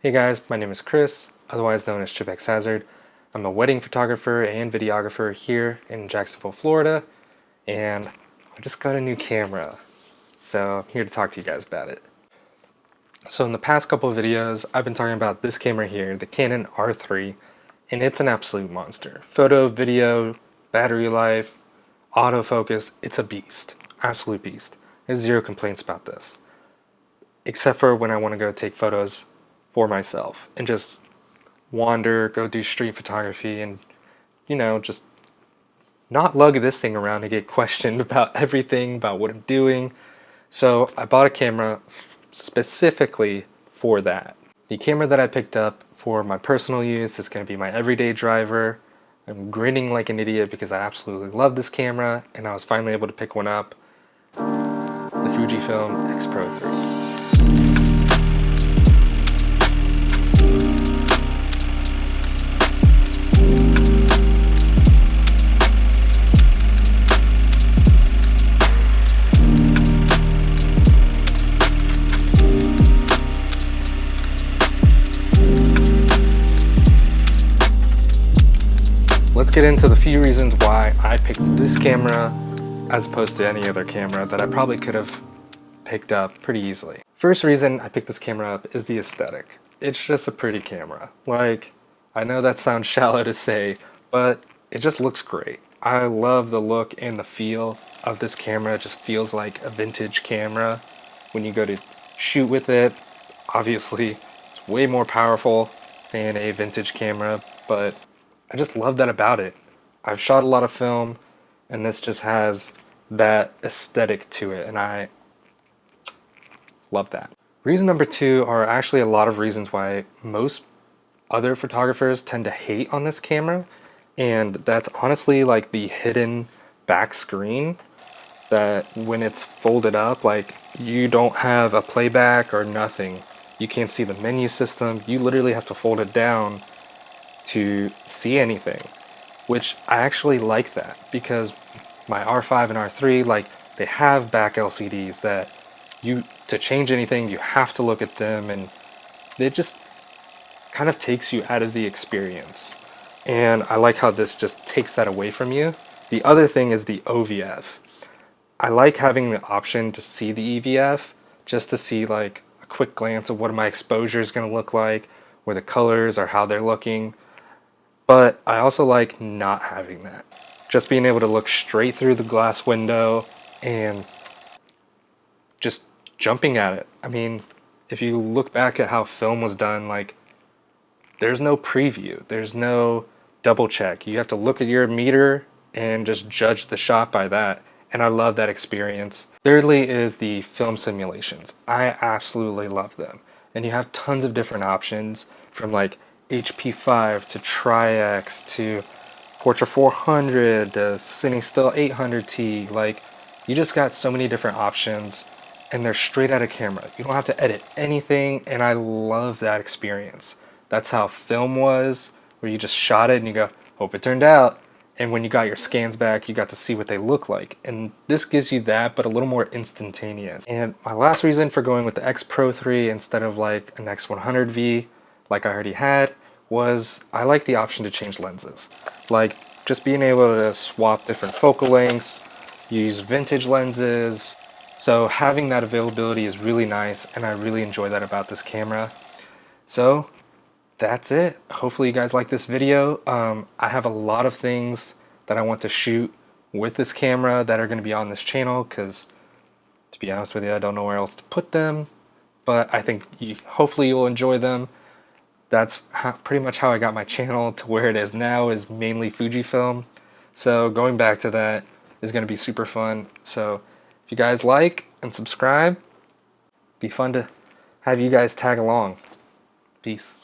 Hey guys, my name is Chris, otherwise known as CHIPxHAZARD. I'm a wedding photographer and videographer here in Jacksonville, Florida, and I just got a new camera, so I'm here to talk to you guys about it. So in the past couple of videos, I've been talking about this camera here, the Canon R3, and it's an absolute monster. Photo, video, battery life, autofocus, it's a beast, absolute beast. There's zero complaints about this, except for when I want to go take photos for myself and just wander, go do street photography, and just not lug this thing around and get questioned about everything about what I'm doing. So I bought a camera specifically for that. The camera that I picked up for my personal use is going to be my everyday driver. I'm grinning like an idiot because I absolutely love this camera, and I was finally able to pick one up, the Fujifilm X Pro 3. Let's get into the few reasons why I picked this camera as opposed to any other camera that I probably could have picked up pretty easily. First reason I picked this camera up is the aesthetic. It's just a pretty camera. Like, I know that sounds shallow to say, but it just looks great. I love the look and the feel of this camera. It just feels like a vintage camera. When you go to shoot with it, obviously it's way more powerful than a vintage camera, but I just love that about it. I've shot a lot of film, and this just has that aesthetic to it, and I love that. Reason number two are actually a lot of reasons why most other photographers tend to hate on this camera, and that's honestly like the hidden back screen, that when it's folded up, like, you don't have a playback or nothing. You can't see the menu system. You literally have to fold it down to see anything, which I actually like that, because my R5 and R3, like, they have back LCDs that to change anything you have to look at them, and it just kind of takes you out of the experience, and I like how this just takes that away from you. The other thing is the OVF. I like having the option to see the EVF, just to see like a quick glance of what my exposure is going to look like, where the colors or how they're looking. But I also like not having that. Just being able to look straight through the glass window and just jumping at it. I mean, if you look back at how film was done, like, there's no preview. There's no double check. You have to look at your meter and just judge the shot by that. And I love that experience. Thirdly is the film simulations. I absolutely love them. And you have tons of different options, from like HP5 to Tri-X to Portra 400 to CineStill 800T. Like, you just got so many different options, and they're straight out of camera. You don't have to edit anything, and I love that experience. That's how film was, where you just shot it and you go, hope it turned out. And when you got your scans back, you got to see what they look like. And this gives you that, but a little more instantaneous. And my last reason for going with the X Pro 3 instead of like an X100V, like I already had, was I like the option to change lenses. Like, just being able to swap different focal lengths, use vintage lenses. So having that availability is really nice, and I really enjoy that about this camera. So that's it. Hopefully you guys like this video. I have a lot of things that I want to shoot with this camera that are going to be on this channel, because to be honest with you, I don't know where else to put them, but I think hopefully you'll enjoy them. That's pretty much how I got my channel to where it is now, is mainly Fujifilm. So going back to that is going to be super fun. So if you guys like and subscribe, be fun to have you guys tag along. Peace.